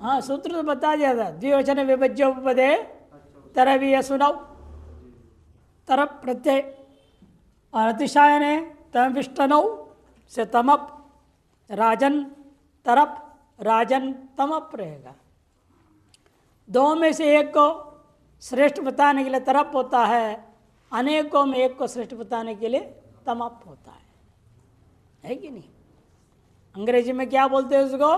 हाँ सूत्र तो बता दिया था, द्विवचन विभज्योपदे तरवीय सुनाओ, तरप प्रत्यय और अतिशायन है तम विष्टनौ से तमप, राजन तरप राजन तमप रहेगा। दो में से एक को श्रेष्ठ बताने के लिए तरप होता है, अनेकों में एक को श्रेष्ठ बताने के लिए तमप होता है कि नहीं? अंग्रेजी में क्या बोलते हैं उसको?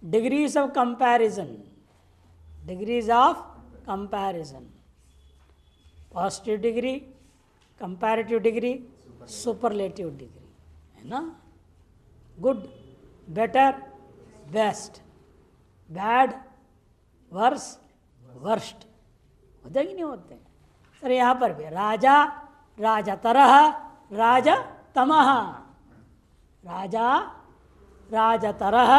Degrees of comparison, degrees of comparison, positive degree, comparative degree, superlative degree, है ना? Good, better, best, bad, worse, worst, होते कि नहीं होते? सर यहाँ पर भी राजा, राजा तरह, राजा तमह, राजा, राजा तरह,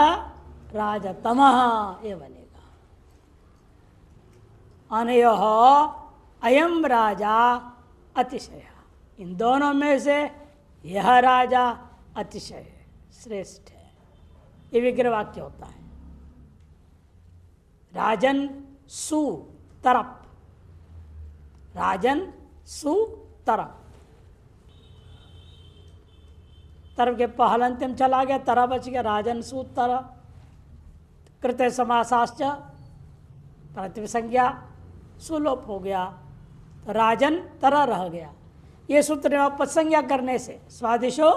राजा तमह, ये बनेगा। अनयोः अयम राजा अतिशय, इन दोनों में से यह राजा अतिशय श्रेष्ठ है, ये विग्रह वाक्य होता है। राजन सु तरप, राजन सु तरप, तरप के पहलंत्यम चला गया, तरह बच गया, राजन सु तरह। कृत्य समासाश्च प्रतिपद संज्ञा सुलोप हो गया, तो राजन तरह रह गया। ये सूत्र में पदसंज्ञा करने से स्वादिशो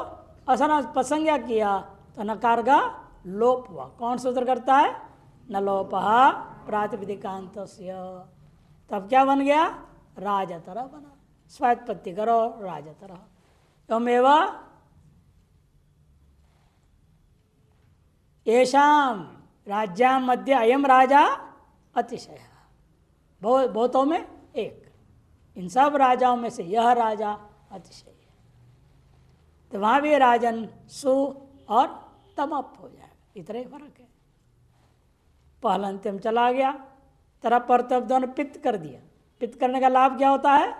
असना पदसंज्ञा किया तो नकार का लोप हुआ। कौन सूत्र करता है? न लोप प्रातिपदिकांत, तब क्या बन गया? राजतर बना। स्वात्पत्ति करो राजतर। एवमेव येषाम राज्यां मध्य अयम राजा अतिशय, बहुतों में एक, इन सब राजाओं में से यह राजा अतिशय है। तो वहां भी राजन सु और तमप हो जाएगा, इतना ही फर्क है। पहला अंतिम चला गया, तरफ पर तब दोनों पित्त कर दिया। पित्त करने का लाभ क्या होता है?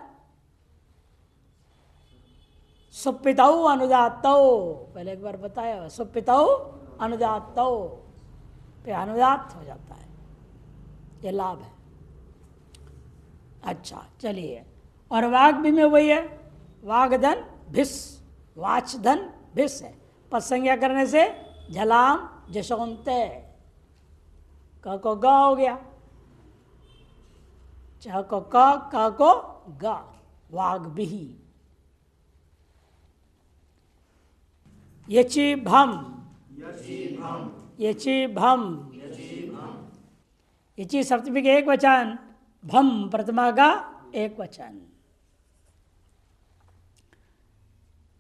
सुपितौ अनुदातौ, पहले एक बार बताया, सुपितौ अनुदातौ पे अनुदात हो जाता है, ये लाभ है। अच्छा चलिए, और वाग भी में वही है, वागधन भिस, वाचधन भिस है। पद संज्ञा करने से झलाम जशोंते, क को ग हो गया, च को क को ग, वाग भी। यचि भम, यचि भम, यचि सप्तमी के एक वचन, भम प्रथमा का एक वचन।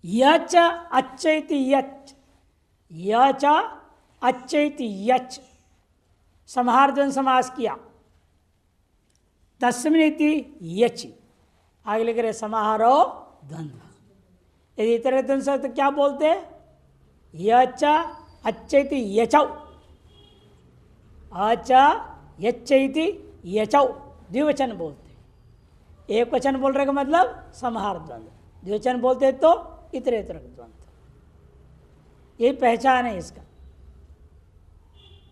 यच अच्छैति यच, यच अच्छैति यच, समाहारद्वंद समास किया। तस्मिनिति यचि, आगे लिख रहे समाहारो द्वंद्व। यदि इतरे द्वंद्व से तो क्या बोलते? यच अच्छैति यचौ, अच यच्चैति यचौ, द्विवचन बोलते। एक वचन बोल रहे का मतलब समाहार द्वंद्व, द्विवचन बोलते तो इतरेतर द्वंद्व। यही पहचान है इसका,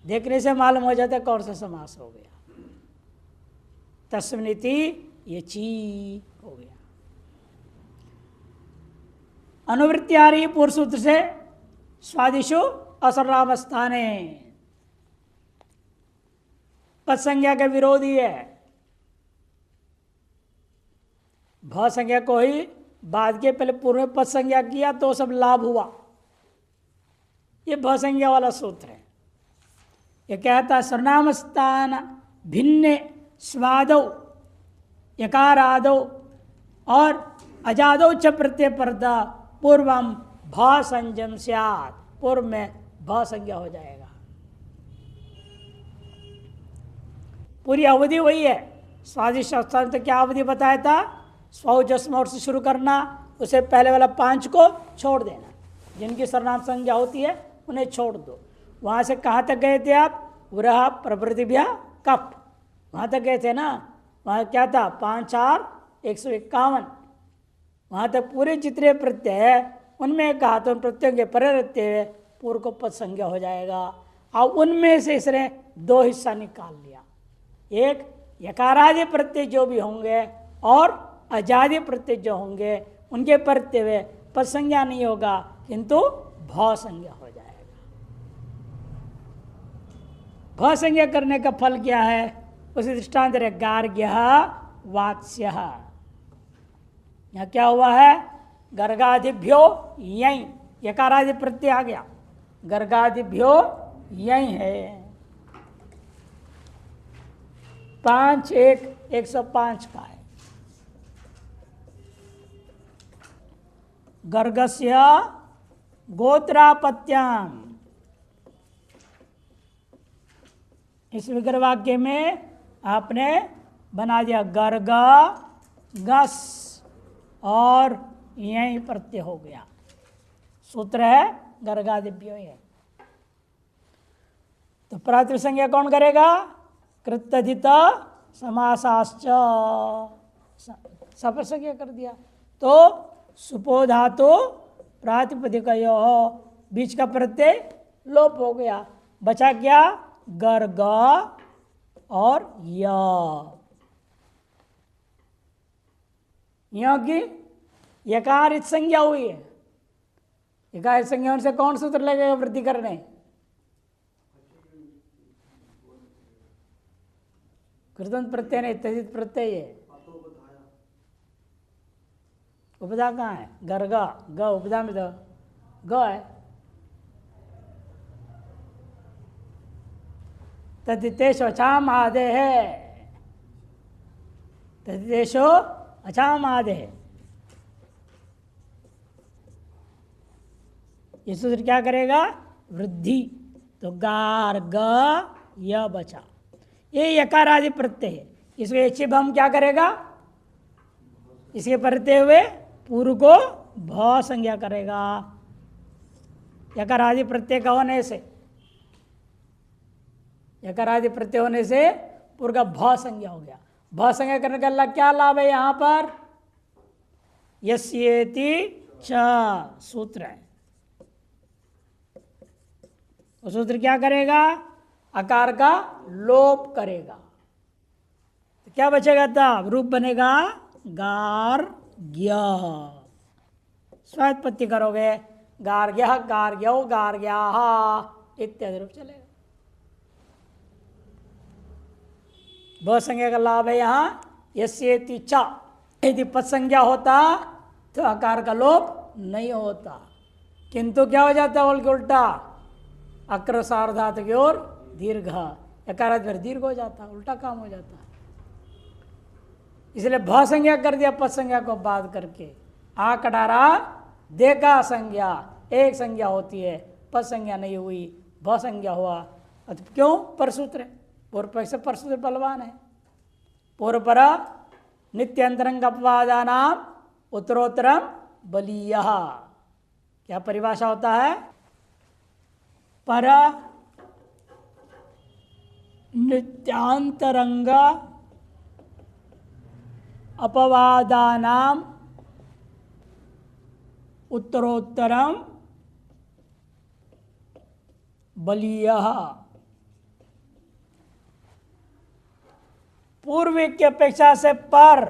देखने से मालूम हो जाता है कौन सा समास हो गया। तस्मिनिति यचि हो गया। अनुवृत्ति आ रही पूर्व सूत्र से, स्वादिशु असर्राम स्थाने, पद संज्ञा के विरोधी है। भ संज्ञा को ही बाद के पहले पूर्व में पद संज्ञा किया तो सब लाभ हुआ। ये भ संज्ञा वाला सूत्र है। ये कहता सर्वनाम स्थान भिन्न स्वादौ यकारादौ और अजादौ च प्रत्यय पर्दा पूर्वम भ संजम स्यात्, पूर्व में भ संज्ञा हो जाएगा। पूरी अवधि वही है। स्वादिष्ट स्थान तो क्या अवधि बताया था? स्वौ जस्म और से शुरू करना, उसे पहले वाला 5 को छोड़ देना। जिनकी सर्वनाम संज्ञा होती है उन्हें छोड़ दो। वहाँ से कहाँ तक गए थे आप? उरह प्रभृतिभ्या कप, वहाँ तक गए थे ना। वहाँ क्या था? 5 4 151। वहाँ तक पूरे जितने प्रत्यय उनमें कहा तो उन प्रत्ययों के परे रहते हुए पूर्व को पद संज्ञा हो जाएगा। और उनमें से इसने दो हिस्सा निकाल लिया, एक यकारादि प्रत्यय जो भी होंगे और अजादि प्रत्यय जो होंगे उनके परते हुए पद संज्ञा नहीं होगा किंतु भाव संज्ञा हो जाएगा। भाव संज्ञा करने का फल क्या है? उसी दृष्टांत है गार्ग्य वात्स्य। यहाँ क्या हुआ है? गर्गादिभ्यो यहीं यकारादि प्रत्यय आ गया, गर्गादिभ्यो यहीं है। 5:1:105 का है। गर्गस्य गोत्रापत्याम, इस विग्रह वाक्य में आपने बना दिया गर्ग गस और यही प्रत्यय हो गया। सूत्र है गर्गादिभ्यो है। तो प्रातिपदिक संज्ञा कौन करेगा? कृत्यधित समासाश्च, सफल संज्ञा कर दिया। तो सुपो धातु प्रातिपदिकयो, बीच का प्रत्यय लोप हो गया, बचा क्या? गर्ग और य की यकारित संज्ञा हुई है। यकारित संज्ञा से कौन सूत्र लगेगा वृद्धि करने? कृतंत प्रत्यय नहीं, तजित प्रत्यय है। उपदा कहाँ है? गर्गा ग, उपदा में तो ग है। तदितेशो अचाम आदे है, तदितेशो अचाम आदे है। ये सूत्र क्या करेगा? वृद्धि। तो गार ग य बचा, ये यकार आदि प्रत्यय है। इसको एक हम क्या करेगा? इसके परते हुए पूर्व को भ संज्ञा करेगा। यकार आदि प्रत्यय का होने से, यकार आदि प्रत्यय होने से पूर्व का भ संज्ञा हो गया। भ संज्ञा करने का क्या लाभ है? यहां पर यस्येति च सूत्र है। तो सूत्र क्या करेगा? अकार का लोप करेगा। तो क्या बचेगा? तब रूप बनेगा गार्ग्य। स्वात्पत्ति करोगे गार्ग्य गार्ग्यो गार्ग्याः इत्यादि रूप चलेगा। भ संज्ञा का लाभ है यहाँ यस्येति च। यदि पद संज्ञा होता तो आकार का लोप नहीं होता, किंतु क्या हो जाता है? उल्टा अक्र सार्वधातु की ओर दीर्घ, यकार फिर दीर्घ हो जाता, उल्टा काम हो जाता है। इसलिए भ संज्ञा कर दिया पद संज्ञा को बाध करके। आ कटारा दे का संज्ञा एक संज्ञा होती है, पद संज्ञा नहीं हुई, भ संज्ञा हुआ। क्यों? परसूत्र है, पूर्व पक्ष से परसूत्र बलवान है। पूर्व पर नित्य अंतरंग अपवादानाम उत्तरोत्तरम बलीय। क्या परिभाषा होता है? पर नित्यांतरंग अपवादानाम उत्तरोत्तरम बलीय। पूर्व की अपेक्षा से पर,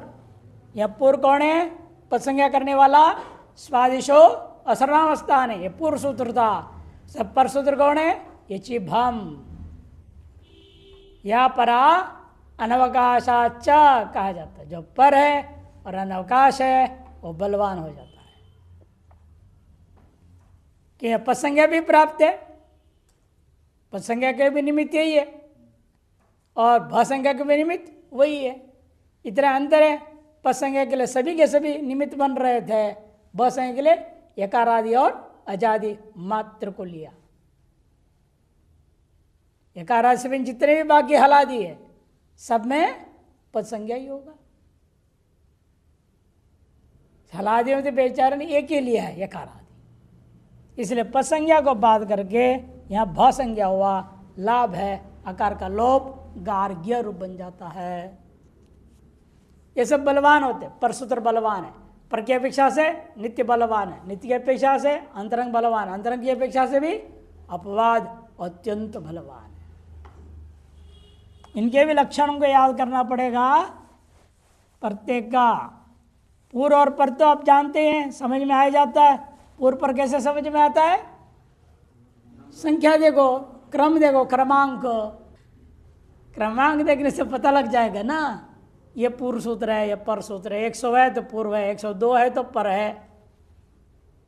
यह पूर्व कौन है? पद संज्ञा करने वाला स्वादिशो असर्णावस्थान है, ये पूर्व सूत्र था। सब पर सूत्र कौन है? ये चिभम। या परा अनवकाशाच कहा जाता है। जो पर है और अनवकाश है वो बलवान हो जाता है। कि पद संज्ञा भी प्राप्त है, पद संज्ञा के भी निमित्त यही है और भ संज्ञा के भी निमित्त वही है। इतना अंतर है। पद संज्ञा के लिए सभी के सभी निमित्त बन रहे थे, भ संज्ञा के लिए यकार आदि और अजादि मात्र को लिया। यकार आदि से जितने भी बाकी हलादि है सब में पद संज्ञा ही होगा। हलादि में तो बेचारे ने एक ही लिया है यकार आदि, इसलिए पद संज्ञा को बात करके यहाँ भ संज्ञा हुआ। लाभ है आकार का लोप, गार्ग्य रूप बन जाता है। ये सब बलवान होते, परसूत्र बलवान है। पर की अपेक्षा से नित्य बलवान है, नित्य की अपेक्षा से अंतरंग बलवान, अंतरंग की अपेक्षा से भी अपवाद अत्यंत बलवान है। इनके भी लक्षणों को याद करना पड़ेगा प्रत्येक का। पूर्व और पर तो आप जानते हैं, समझ में आ जाता है। पूर्व पर कैसे समझ में आता है? संख्या देखो, क्रम देखो, क्रमांक देखने से पता लग जाएगा ना, ये पूर्व सूत्र है, ये पर सूत्र है। 100 है तो पूर्व है, 102 है तो पर है।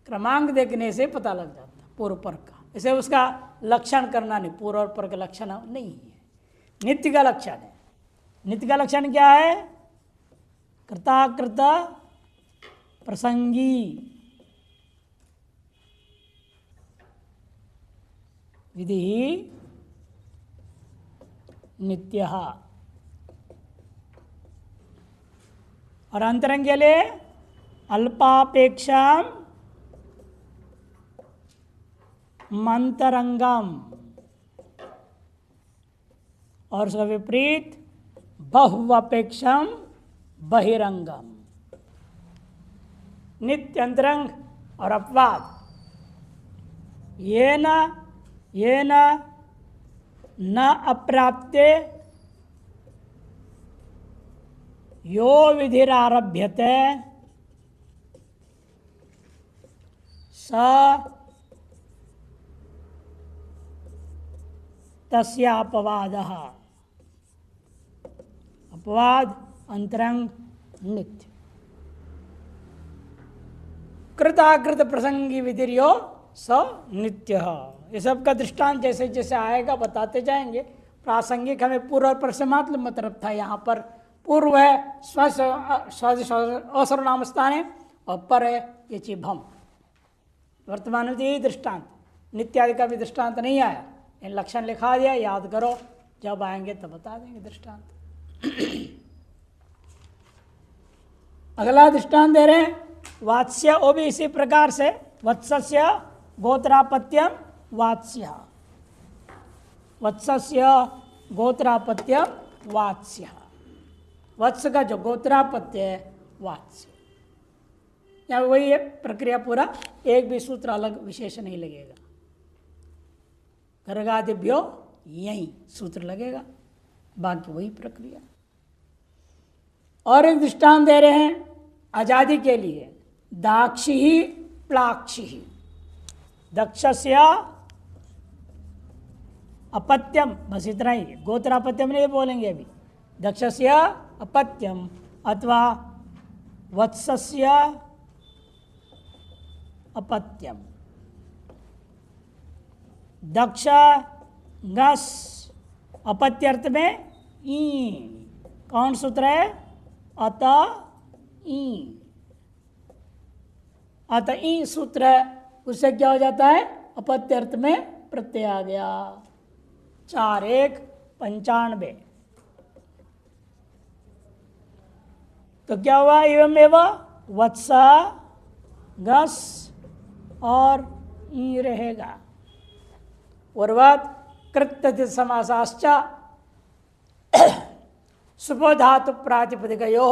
क्रमांक देखने से पता लग जाता पूर्व पर का। इसे उसका लक्षण करना नहीं, पूर्व और पर का लक्षण नहीं है, नित्य का लक्षण है। नित्य का लक्षण क्या है? कृताकृत प्रसंगी विधि नित्य। और अंतरंग के लिए अल्पापेक्षा मंतरंगम, और उसका विपरीत बहुअपेक्षम बहिरंगम। नित्य अंतरंग और अपवाद। ये न अप्राप्ते यो विधिरारभ्यते स तस्यापवादः। अपवाद अंतरंग नित्य। कृताकृत प्रसंगी विधिर्यो स नित्य। ये सब का दृष्टांत जैसे जैसे आएगा बताते जाएंगे। प्रासंगिक हमें पूर्व और पर से मतलब था। यहाँ पर पूर्व है असर्वनाम स्थान है, और पर है ये चिभम। वर्तमान में यही दृष्टांत, नित्यादि का भी दृष्टांत नहीं आया। इन लक्षण लिखा दिया, याद करो, जब आएंगे तब बता देंगे दृष्टांत। अगला दृष्टांत दे रहे हैं वात्स्य, वो भी इसी प्रकार से। वत्सस्य गोत्रापत्यम वात्स्य, वत्सस्य गोत्रापत्यम वात्स्य। वत्स का जो गोत्रापत्य है वात्स्य। या वही है प्रक्रिया पूरा, एक भी सूत्र अलग विशेष नहीं लगेगा। गर्गादिभ्यो यही सूत्र लगेगा, बाकी वही प्रक्रिया। और एक दृष्टांत दे रहे हैं आजादी के लिए। दाक्षी प्लाक्षी, दक्षस्य अपत्यम, बस इतना ही। गोत्रापत्यम नहीं बोलेंगे अभी। दक्षस्य अपत्यम अथवा वत्सस्य अपत्यम। दक्ष गस अपत्यर्थ में ई, कौन सूत्र है? अत ई, अत ई सूत्र है। उससे क्या हो जाता है? अपत्यर्थ में प्रत्यय आ गया। 4 1 95। तो क्या हुआ? एवं एवं वत्स गस और ई रहेगा। पूर्वत कृत्य समासाश्च सुपधातु प्रातिपदिकयो,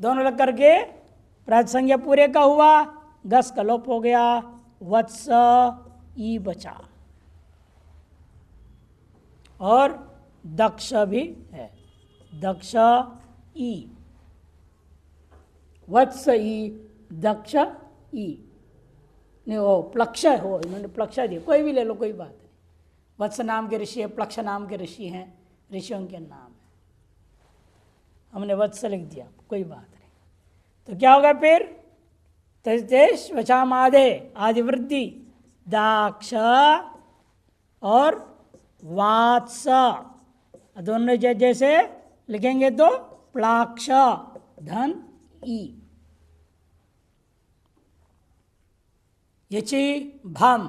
दोनों लग करके प्रातिसंज्ञा पूरे का हुआ, गस का लोप हो गया, वत्स ई बचा। और दक्ष भी है, दक्ष ई, वत्स ई, दक्ष ई। नहीं वो प्लक्ष हो, इन्होंने प्लक्ष दिया, कोई भी ले लो, कोई बात नहीं। वत्स नाम के ऋषि है, प्लक्ष नाम के ऋषि हैं, ऋषियों के नाम है। हमने वत्स लिख दिया, कोई बात नहीं। तो क्या होगा फिर? तेज वचामादे आदिवृद्धि, दाक्ष और वात्स, दोनों जैसे लिखेंगे तो प्लाक्ष धन ई। यची भम,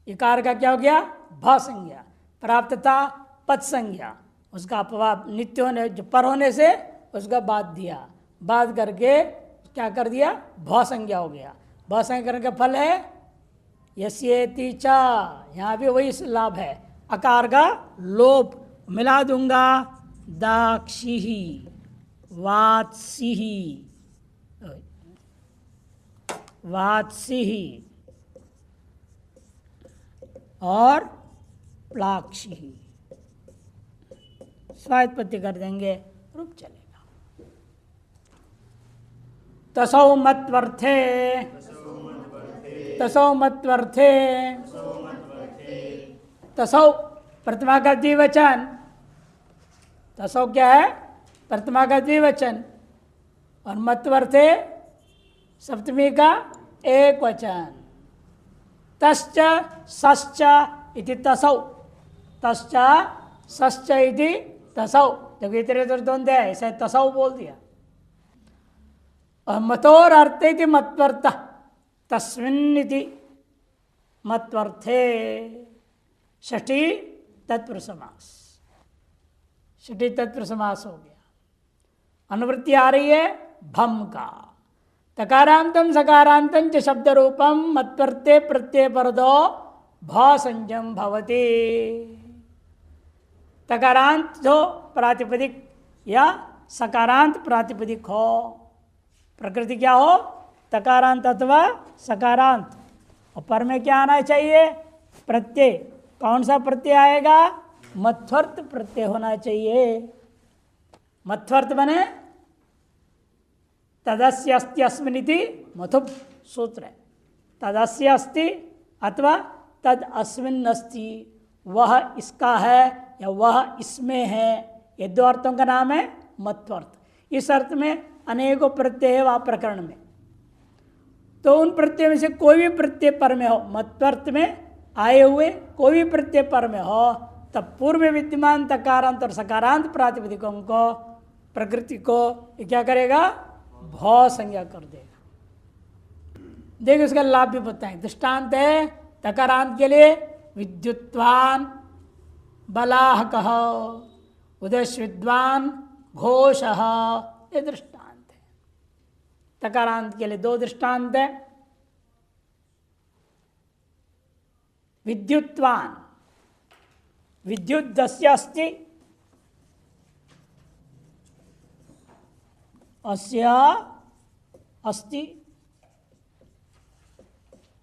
इकार का क्या हो गया? भ संज्ञा। प्राप्तता पद संज्ञा, उसका अपवाद नित्य होने, जो पर होने से उसका बाद दिया, बाद करके क्या कर दिया? भ संज्ञा हो गया। भ संज्ञा करने का फल है यस्येति च, यहाँ भी वही लाभ है। अकार का लोप मिला दूंगा, दाक्षी वात्सी, वात्सी और प्लाक्षी। स्वायत्पत्ति कर देंगे, रूप चलेगा। तसौ मत्वर्थे, तसौ मत्वर्थे, तसौ प्रतिमा का द्विवचन। तसौ क्या है? प्रतिमा का द्विवचन। और मत्वर्थे सप्तमी का एक वचन। तश्च सश्च इति तसौ, तश्च सश्च इति तसौ। देखो इतने इधर द्वंद्व है, ऐसा तसौ बोल दिया। और मतोर अर्थ इति मत्वर्थ, तस्मिन् इति मत्वर्थे। षष्ठी तत्पुरुष समास, षष्ठी तत्पुरुष समास हो गया। अनुवृत्ति आ रही है भम का। तकारांतम सकारांतम च शब्द रूपम मत्वर्ते प्रत्यय परदो भ संजम भवति। तकारांत हो प्रातिपदिक या सकारांत प्रातिपदिक हो, प्रकृति क्या हो? तकारांत अथवा सकारांत। और पर में क्या आना चाहिए? प्रत्यय। कौन सा प्रत्यय आएगा? मत्वर्त प्रत्यय होना चाहिए। मत्वर्त बने तदस्य अस्ति अस्मिनिति मथुप सूत्र है। तदस्य अस्ति अथवा तद अस्मिन् अस्ति, वह इसका है या वह इसमें है, ये दो अर्थों का नाम है मत्वर्त। इस अर्थ में अनेकों प्रत्यय है वह प्रकरण में। तो उन प्रत्यय में से कोई भी प्रत्यय पर में हो, मत्वर्त में आए हुए कोई भी प्रत्यय पर में हो, तब पूर्व में विद्यमान तकारांत और सकारांत प्रातिपदिकों को, प्रकृति को क्या करेगा? भौ संज्ञा कर देगा। देखिए उसका लाभ भी बताएं। दृष्टांत है तकारांत के लिए विद्युत्वान बलाह कह, उदश विद्वान घोष, ये दृष्टांत है। तकारांत के लिए दो दृष्टांत है। विद्युत्वान, विद्युत दस्य अस्ति, अस्य अस्ति,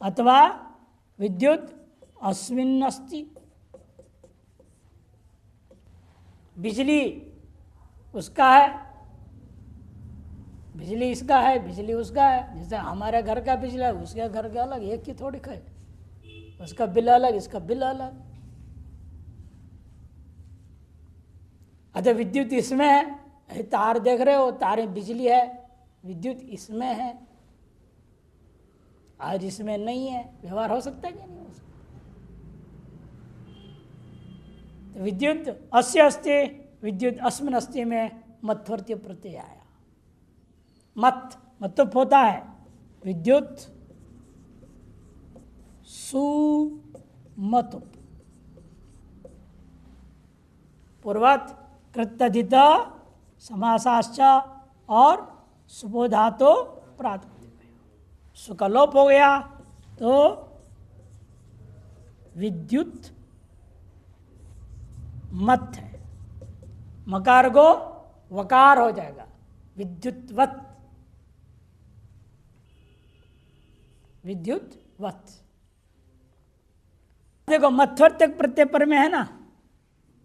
अथवा विद्युत अस्मिन् अस्ति। बिजली उसका है, बिजली इसका है, बिजली उसका है। जैसे हमारे घर का बिजली है, उसके घर का अलग, एक ही थोड़ी है। उसका बिल अलग, इसका बिल अलग। अच्छा विद्युत इसमें है, तार देख रहे हो, तारें बिजली है, विद्युत इसमें है, आज इसमें नहीं है। व्यवहार हो सकता है कि नहीं हो सकता? तो विद्युत अस्य अस्ति, विद्युत अस्मिन् अस्ति में मत्वर्तीय प्रत्यय आया। मत मतलब होता है विद्युत सुमतु, पूर्वत कृत्यधित समासाश्च और सुबोधातो प्रातिपदिक। सुकलोप हो गया तो विद्युत मत है, मकार को वकार हो जाएगा, विद्युतवत, विद्युतवत। देखो मत्वर्तक प्रत्यय पर में है ना,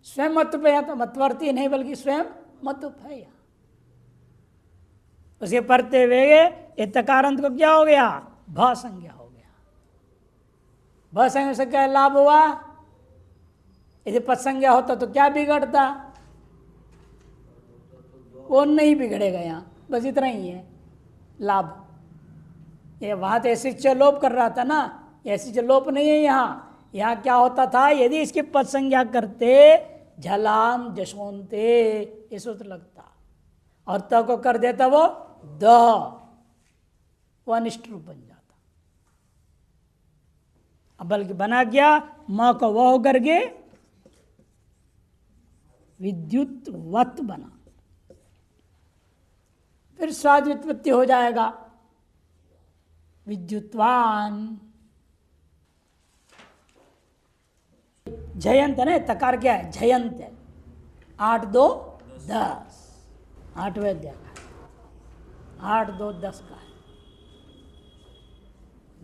स्वयं मत्व पे है तो मत्वर्ती नहीं बल्कि स्वयं मत्व है। यहाँ उसके परते वेगे ये तकारांत को क्या हो गया? भ संज्ञा हो गया। भ संज्ञा से क्या लाभ हुआ? यदि पद संज्ञा होता तो क्या बिगड़ता? वो नहीं बिगड़ेगा। यहाँ बस इतना ही है लाभ। ये वहां तो ऐसी लोप कर रहा था ना, ऐसी लोप नहीं है यहाँ। यहाँ क्या होता था? यदि इसकी पद संज्ञा करते झलाम जशोनते ये सूत्र लगता, और त को कर देता वो द, वो अनिष्ट रूप बन जाता। अब बल्कि बना गया म को वह होकर के विद्युतवत बना, फिर स्वाद व्युत्पत्ति हो जाएगा विद्युत्वान। जयंत है ना, तकार क्या है? जयंत है। 8 2 10, 8वें अध्याय का 8 2 10 का है।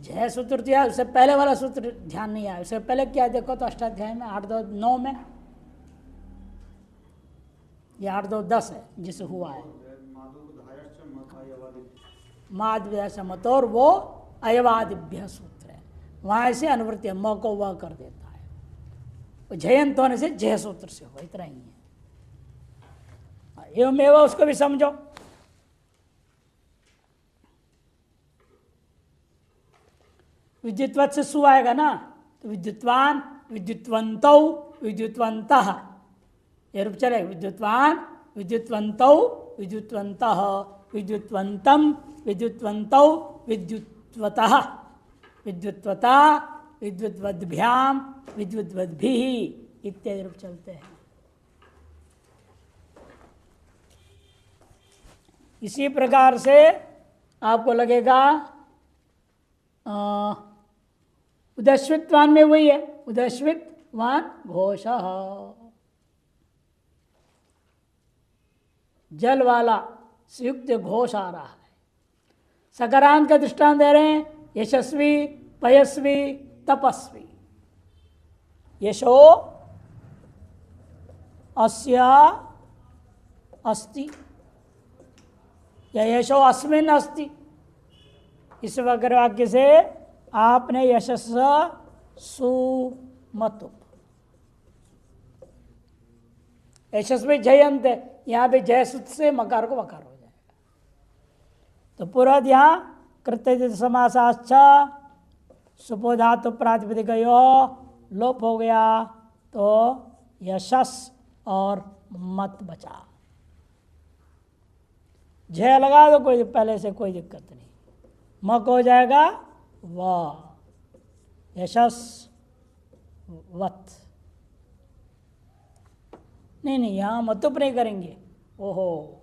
जय सूत्र दिया, उससे पहले वाला सूत्र ध्यान नहीं आया। उससे पहले क्या देखो तो अष्टाध्याय में 8-2-9 में, ये 8-2-10 है जिसे हुआ है माधव्यास मत, और वो अयवादिभ्य सूत्र है, वहां से अनुवृत्ति म को वह कर देता है। जयंत होने से जय सूत्र से हो, इतना ही है। एवं एवं उसको भी समझो। विद्युत्वत से सु आएगा ना, तो विद्युत्वान, विद्युत्वंतौ, विद्युत्वंतः, ये रूप चलेगा। विद्युत्वान, विद्युत्वंतौ, विद्युत्वंतः, विद्युत्वंतम, विद्युत्वंतौ, विद्युत्वतः, विद्युत्वता, विद्युत्वद्भ्याम, विद्युत्वद्भिः इत्यादि रूप चलते हैं। इसी प्रकार से आपको लगेगा उदस्वित्वान में वही है, उदस्वित्वान घोष, जल वाला संयुक्त घोष आ रहा है। सकारांत का दृष्टांत दे रहे हैं, यशस्वी, पयस्वी, तपस्वी। यशो अस्या अस्ति या यशो अस्मिन् अस्ति, इस वक्र वाक्य से आपने यशस सुमतु, यशस्वी जयंत है, यहाँ पे जय सूत्र से मकार को वकार हो जाएगा। तो पूर्व यहाँ कृत्य समासाश्च सुपो धातु प्रातिपदिकयो लोप हो गया, तो यशस और मत बचा। जय लगा दो कोई पहले से, कोई दिक्कत नहीं। मक हो जाएगा व, यशस वत। नहीं यहाँ मतुप नहीं करेंगे। ओहो,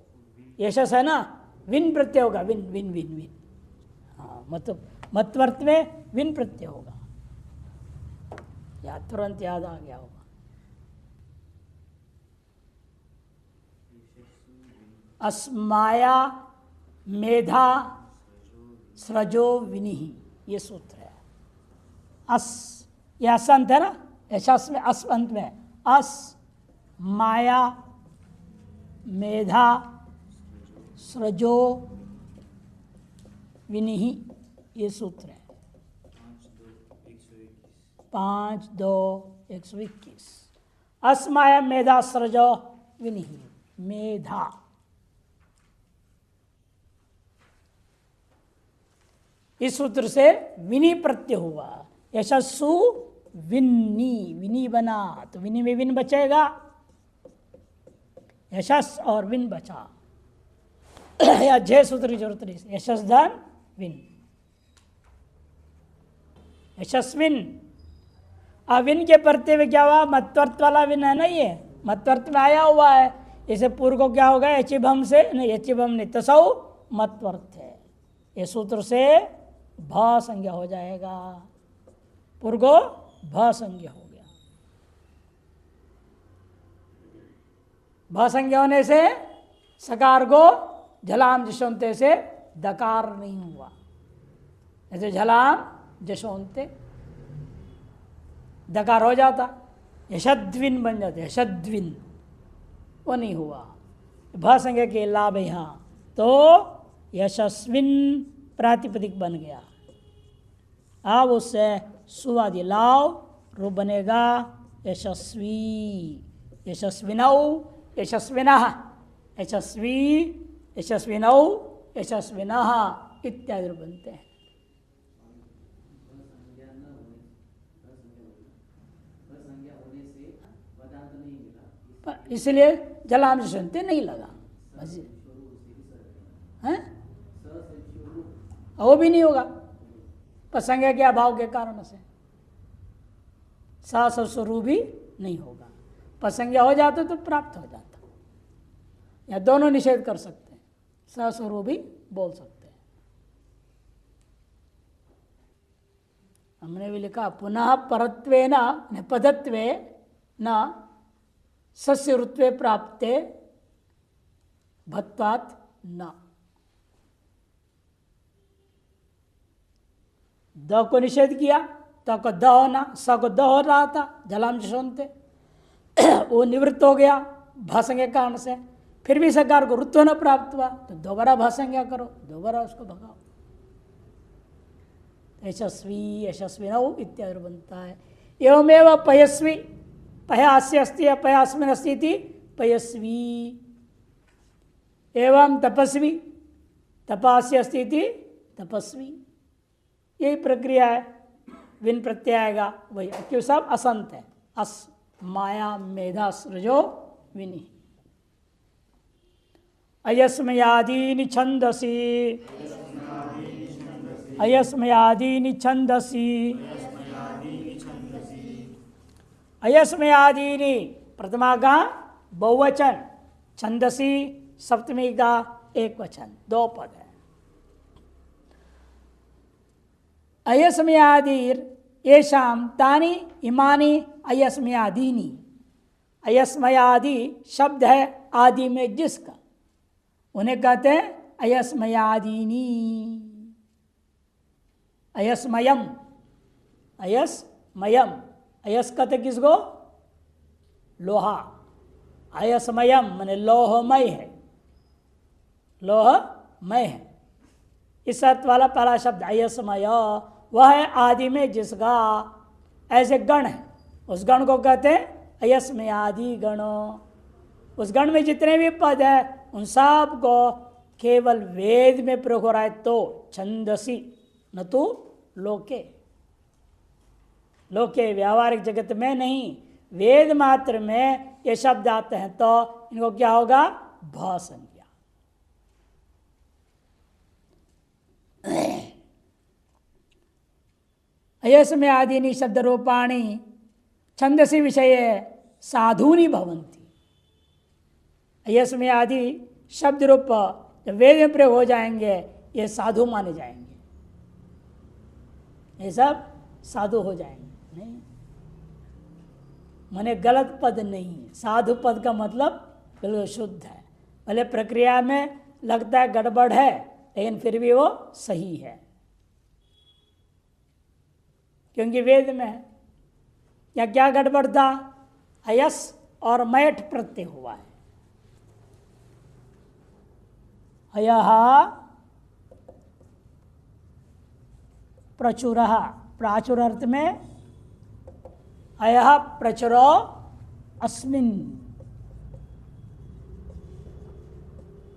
यशस है ना, विन प्रत्यय होगा, विन विन विन विन। हाँ, मतुप, मतवर्त में विन प्रत्यय होगा, या तुरंत याद आ गया होगा। अस्माया मेधा सृजो विनिहि, ये सूत्र है। अस, यह असंत है ना, यशस में अस अंत में, अस माया मेधा सृजो विनिहि, ये सूत्र है। 5-2-121 अस्माया मेधा सृजो विनिहि, मेधा। इस सूत्र से विनी प्रत्यय हुआ, यशस्सु विन्नी, विनी बना, तो विनी में विन बचेगा, यशस और विन बचा। या जय सूत्र की जरूरत नहीं, यशस धन विन, यशस्विन। अब विन के प्रत्यय में क्या हुआ, मत्वर्त वाला विन है ना, ये मत्वर्त में आया हुआ है। इसे पूर्व को क्या होगा, यचिभम से, नहीं यचिभम नहीं, तसौ मत्वर्त है। ये सूत्र से भ संज्ञा हो जाएगा, पूर्व को भ संज्ञा हो गया। भ संज्ञा होने से सकार को झलाम जशोंते से दकार नहीं हुआ, ऐसे झलाम जशोंते दकार हो जाता, यशद्विन बन जाते, यशद्विन, वो नहीं हुआ। भ संज्ञा के लाभ यहाँ, तो यशस्विन प्रातिपदिक बन गया। अब उससे सुवादि लाव रूप बनेगा यशस्वी, यशस्विनौ, यशस्विनः, यशस्वी, यशस्विनौ, यशस्विनः इत्यादि रूप बनते हैं। इसलिए जलाम सुनते नहीं लगा, हैं, वो भी नहीं होगा प्रसंग के अभाव के कारण से, सा स्वरूप भी नहीं होगा। प्रसंग हो जाता तो प्राप्त हो जाता, या दोनों निषेध कर सकते हैं, सस्वरूप भी बोल सकते हैं। हमने भी लिखा पुनः परत्वेन पदत्वे न सस्य ऋत्वे प्राप्ते भत्वात् न। द को निषेध किया, त को द होना, स को द हो रहा था, जलाम सुनते वो निवृत्त हो गया भाषंज्ञा के कारण से। फिर भी सकार को रुत्व न प्राप्त हुआ तो दोबारा भाषंज्ञा करो, दोबारा उसको भगाओ। यशस्वी यशस्वी नौ इत्यादि बनता है। एवमेव पयस्वी, पयास्य अस्ति अपयास्मिन अस्ति इति पयस्वी। एवं तपस्वी, तपास्य अस्ति इति तपस्वी। यही प्रक्रिया है। विन प्रत्यय आएगा वही, क्यों सब असंत है। अस माया मेधा सृजो विनि। अयस्मयादीनि छंदसि, अयस्मयादीनि छंदसि, अयस्मयादीनि प्रथमा का बहुवचन, छंदसी सप्तमी का एक वचन, दो पद है। अयस्मयादीर येषाम तानि इमानि अयस्मयादीनि। अयस्मयादि शब्द है आदि में जिसका, उन्हें कहते हैं अयस्मयादीनी। अयस्मयम, अयस्मयम, अयस कहते किसको? लोहा। अयस्मयम माने लोहमय है, लोहमय है। इस अर्थ वाला पहला शब्द अयस्मय, वह है आदि में जिसका। ऐसे गण है, उस गण को कहते हैं अयस्मयादि गण। उस गण में जितने भी पद है उन सब को केवल वेद में प्रयोग हो रहा है तो छंदसी, न तो लोके। लोके व्यावहारिक जगत में नहीं, वेद मात्र में ये शब्द आते हैं तो इनको क्या होगा? भ संज्ञा। अयस्मयादीनि शब्द रूपाणि छंदसी विषय साधूनि भवन्ति। अयस्मयादि शब्द रूप जब वेद में प्रयोग हो जाएंगे ये साधु माने जाएंगे, ये सब साधु हो जाएंगे। नहीं माने गलत पद नहीं, साधु पद का मतलब बिल्कुल शुद्ध है। भले प्रक्रिया में लगता है गड़बड़ है लेकिन फिर भी वो सही है, क्योंकि वेद में है। या क्या गड़बड़ था? अयस और मैठ प्रत्यय हुआ है। अयः प्रचुरः, प्राचुर अर्थ में अयः प्रचुरो अस्मिन्।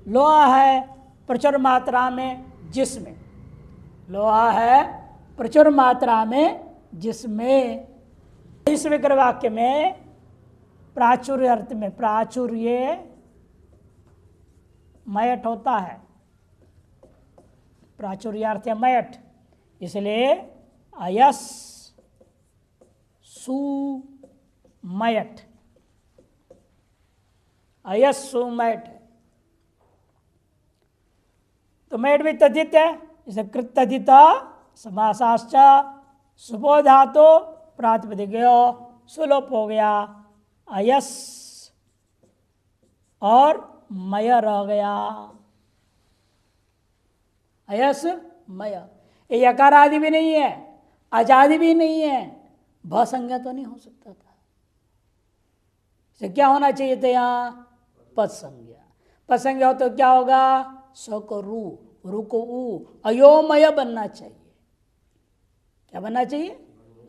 लोहा है प्रचुर मात्रा में जिसमें, लोहा है प्रचुर मात्रा में जिसमें। इस विग्रह वाक्य में प्राचुर्य अर्थ में प्राचुर्य मयट होता है, प्राचुर्यार्थ है मयट, इसलिए अयस सुमयट, अयस सुमयट। तो मैट भी तद्धित है, इसे कृतधित समासाश्च सुबो धातु प्रातिपदिको सुलोप हो गया, अयस और मय रह गया। अयस मय, ये यकार आदि भी नहीं है, अजादि भी नहीं है, भ संज्ञा तो नहीं हो सकता था। इसे क्या होना चाहिए था? यहाँ पद संज्ञा। पद संज्ञा हो तो क्या होगा? स को रू को ऊ, अयोमय बनना चाहिए। क्या बनना चाहिए?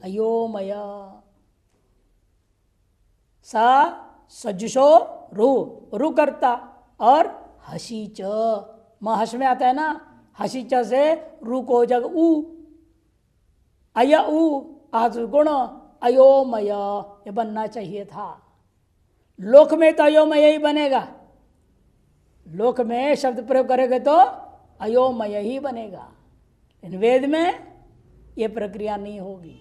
अयोमय। सा सजुषो रू करता, और हसीच महस में आता है ना, हसीच से रू को जग ऊ, अय ऊ आदि गुण अयोमय, ये बनना चाहिए था। लोक में तो अयोमय ही बनेगा, लोक में शब्द प्रयोग करेंगे तो अयोमय ही बनेगा, लेकिन वेद में ये प्रक्रिया नहीं होगी।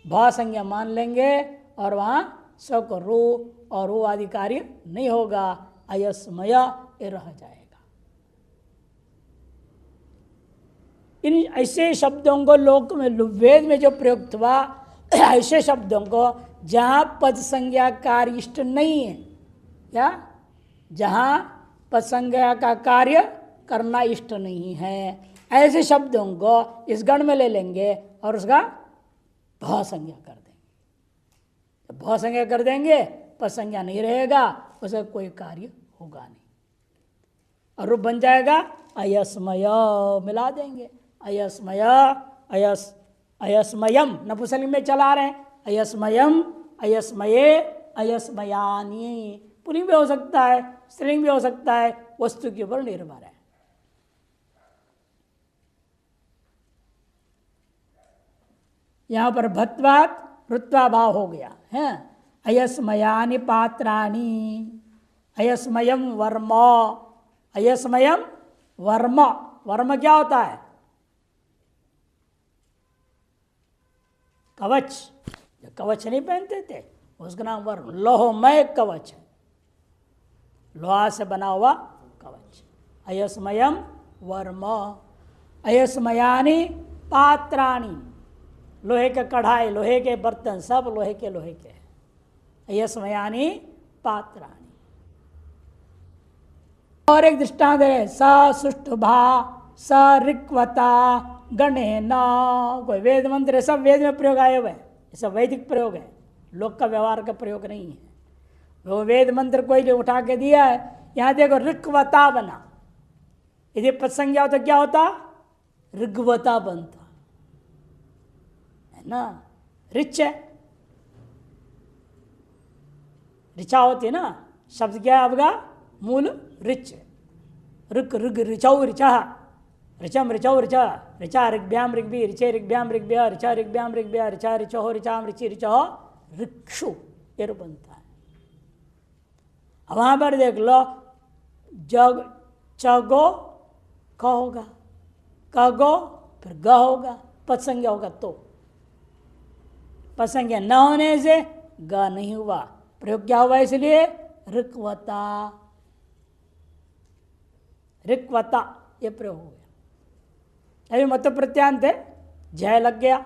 भा संज्ञा मान लेंगे और वहाँ स को रू और रू आदि कार्य नहीं होगा, अयस्मय ये रह जाएगा। इन ऐसे शब्दों को लोक में वेद में जो प्रयुक्त हुआ, ऐसे शब्दों को जहाँ पद संज्ञा कार्य इष्ट नहीं है, या जहाँ पद संज्ञा का कार्य करना इष्ट नहीं है, ऐसे शब्दों को इस गण में ले लेंगे और उसका भ संज्ञा कर देंगे। जब भ संज्ञा कर देंगे पद संज्ञा नहीं रहेगा, उसका कोई कार्य होगा नहीं और रूप बन जाएगा अयस्मय, मिला देंगे अयस्मय, अयस्मयम नपुंसकलिंग में चला रहे हैं, अयस्मयम, अयस्मये, अयस्मयानी। पुल्लिंग भी हो सकता है, स्त्रीलिंग भी हो सकता है, वस्तु के ऊपर निर्भर है। यहां पर भत्वात ऋत्वा भाव हो गया है। अयस्मयानि पात्राणि, अयस्मयम वर्म, अयस्मयम वर्म। वर्म क्या होता है? कवच। जो कवच नहीं पहनते थे उसका नाम वर्म। लोहमय कवच है, लोहा से बना हुआ कवच। अयस्मयम वर्म, अयस्मयानि पात्राणि, लोहे के कढ़ाई, लोहे के बर्तन, सब लोहे के हैं। अयस्मयानि पात्राणि। और एक दृष्टांत है, स सुष्टुभा स ऋक्वता गणेन। कोई वेद मंत्र है, सब वेद में प्रयोग आए हुए हैं, ये सब वैदिक प्रयोग है, लोक का व्यवहार का प्रयोग नहीं है। वो वेद मंत्र कोई उठा के दिया है। यहां देखो ऋक्वता बना, यदि पद संज्ञा होता क्या होता? ऋग्वता बनता है ना। ऋच है, ऋचा होती है ना, शब्द क्या है आपका? मूल ऋच। ऋक ऋग ऋचौ ऋचा, ऋचम ऋचौ ऋचा, ऋचा ऋग्भ्याम ऋग्भि, ऋचे ऋग्भ्याम ऋग्भ्य, ऋचा ऋग्भ्याम ऋग्भ्य, ऋचा ऋचो ऋचाम ऋचि ऋचो ऋक्षु, ये रूप बनता है। अब वहां पर देख लो, जग चगो क होगा, कगो फिर ग होगा, पद संज्ञा होगा तो। पद संज्ञा न होने से ग नहीं हुआ, प्रयोग क्या हुआ? इसलिए ऋक्वता, ऋक्वता ये प्रयोग हो गया। अभी मत प्रत्यांत है, जय लग गया,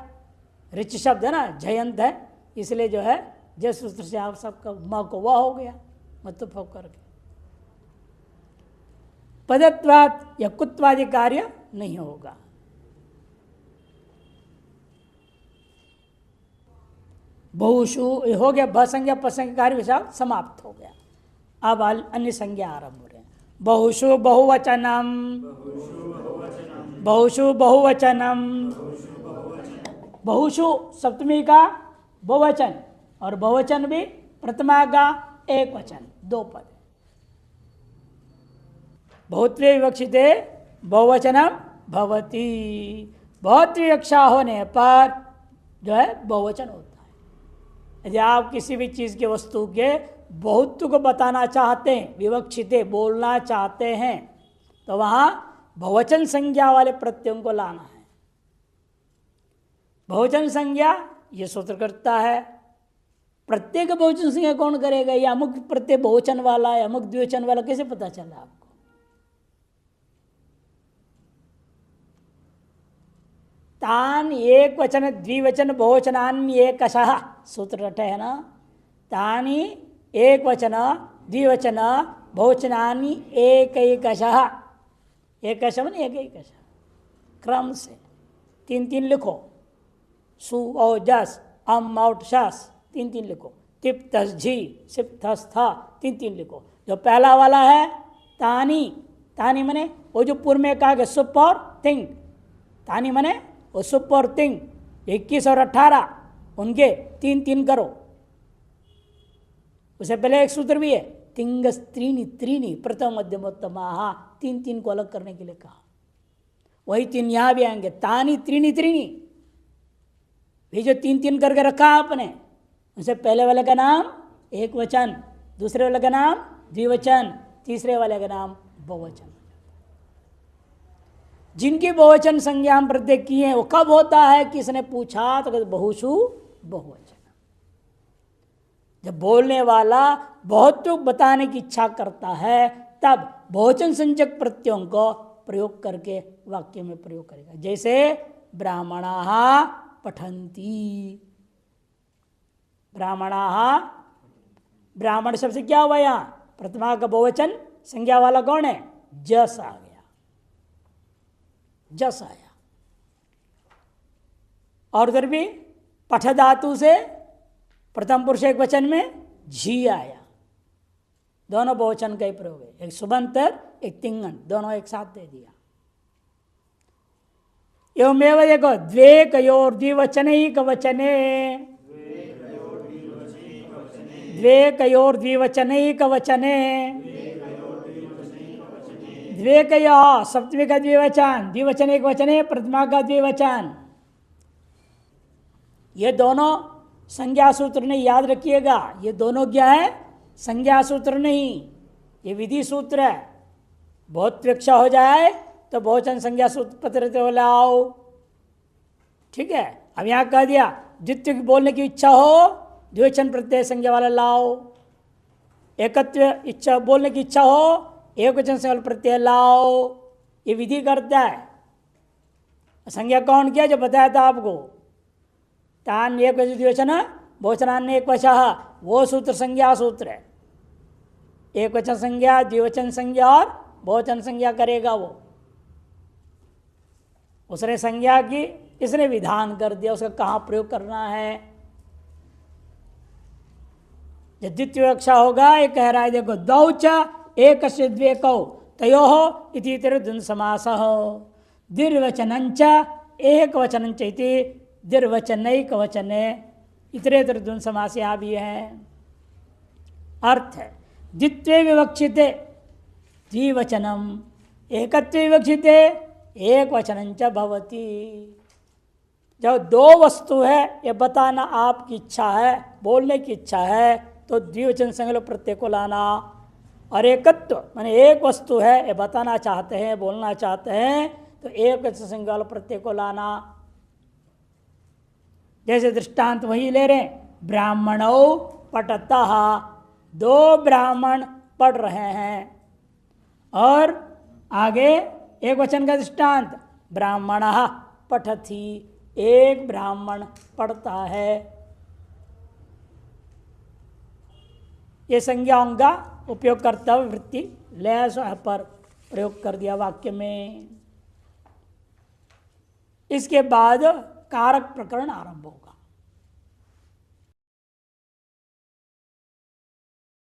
ऋच शब्द है ना, जयंत है, इसलिए जो है जय सूत्र से आप सबका म को वह हो गया, मत करके। पदत्वात या कुत्वादि कार्य नहीं होगा। बहुषु हो गया, भ संज्ञा पद संज्ञा कार्य विचार समाप्त हो गया। अब अन्य संज्ञा आरंभ हो रहे हैं। बहुषु बहुवचनम, बहुषु बहुवचनम, बहुषु सप्तमी का बहुवचन और बहुवचन भी प्रथमा का एक वचन, दो पद। बहुत्वे विवक्षिते बहुवचनम भवति, बहुत विवक्षा होने पर जो है बहुवचन होता है। यदि आप किसी भी चीज के वस्तु के बहुत्व को बताना चाहते हैं, विवक्षिते बोलना चाहते हैं, तो वहां बहुवचन संज्ञा वाले प्रत्ययों को लाना है। बहुवचन संज्ञा ये सूत्र करता है। प्रत्येक बहुवचन संज्ञा कौन करेगा? या अमुक प्रत्यय बहुवचन वाला है, अमुक द्विवचन वाला, कैसे पता चला आपको? तान एक वचन द्विवचन बहुवचनान एकशः सूत्र रटे है ना। तानी एक वचन द्विवचन बहुवचनानि एकैकशः, एकश मन एकैकश, क्रम से तीन तीन लिखो। सु औ जस अम आउट शस तीन तीन लिखो। तिप तस झी सिप थस था तीन तीन लिखो। जो पहला वाला है तानी, तानी मने वो जो पूर्व में कहा गया सुप और तिंग, तानी मने वो सुप और तिंग 21 और 18 उनके तीन तीन करो। उससे पहले एक सूत्र भी है, तिंगस त्रीनी त्रीनी प्रथम मध्यमोत्तमा, तीन तीन को अलग करने के लिए कहा। वही तीन यहां भी आएंगे, तानी त्रीनी त्रीनी, ये जो तीन तीन करके रखा आपने, उनसे पहले वाले का नाम एक वचन, दूसरे वाले का नाम द्विवचन, तीसरे वाले का नाम बहुवचन। जिनकी बहुवचन संज्ञा हम प्रत्यय किए हैं वो कब होता है? किसने पूछा तो कहते बहुषु बहुवचन। जब बोलने वाला बहुत बताने की इच्छा करता है तब बहुवचन संज्ञक प्रत्ययों को प्रयोग करके वाक्य में प्रयोग करेगा। जैसे ब्राह्मणाः पठन्ति, ब्राह्मणाः, ब्राह्मण शब्द से क्या हुआ? यहां प्रथमा का बहुवचन संज्ञा वाला कौन है? जस आ गया, जस आया। और उधर भी पठ धातु से प्रथम पुरुष एक वचन में झी आया, दोनों बहुवचन का ही प्रयोग है, एक सुबंतर एक तिंगन, दोनों एक साथ दे दिया। एवमेव देखो द्वे कयोर द्विवचनैक वचने, द्वे कयोर द्विवचनैक वचने, द्वे कयो सप्तमी का द्विवचन, द्विवचन एक वचने, प्रथमा का द्विवचन, ये दोनों संज्ञा सूत्र नहीं, याद रखिएगा। ये दोनों क्या है? संज्ञा सूत्र नहीं, ये विधि सूत्र है। बहुत विवक्षा हो जाए तो बहुवचन संज्ञा सूत्र पत्र लाओ, ठीक है। अब यहाँ कह दिया द्वितीय बोलने की इच्छा हो द्विवचन प्रत्यय संज्ञा वाला लाओ, एकत्व इच्छा बोलने की इच्छा हो एक वचन संज्ञा प्रत्यय लाओ, ये विधि करता है। संज्ञा कौन किया? जो बताया था आपको, तान एक वचन द्विवचन बहुवचनान्य एक वचः, वो सूत्र संज्ञा सूत्र है। एक वचन संज्ञा द्विवचन संज्ञा और बहुवचन संज्ञा करेगा वो, उसने संज्ञा की, इसने विधान कर दिया उसका कहाँ प्रयोग करना है। जब द्वितीय विवक्षा होगा ये कह रहा है देखो द्वौच एक द्वे कौ तयोः इति द्वंद्व समासः, द्विर्वचनञ्च एक वचनञ्च इति द्विर्वचनैक वचने इतरेतर द्वंद्व समास यहाँ भी है। अर्थ है द्वित्वे विवक्षिते द्विवचनम, एकत्वे विवक्षिते एक वचनञ्च भवति। जब दो वस्तु है ये बताना आपकी इच्छा है, बोलने की इच्छा है, तो द्विवचन संज्ञा प्रत्यय को लाना। और एकत्व माने एक वस्तु है ये बताना चाहते हैं, बोलना चाहते हैं, तो एक वचन संज्ञा प्रत्यय को लाना। जैसे दृष्टांत वही ले रहे, ब्राह्मणौ पठतः, दो ब्राह्मण पढ़ रहे हैं, और आगे एक वचन का दृष्टांत ब्राह्मणः पठति, एक ब्राह्मण पढ़ता है। ये संज्ञाओं का उपयोग करता हुआ वृत्ति लय पर प्रयोग कर दिया वाक्य में। इसके बाद कारक प्रकरण आरंभ होगा।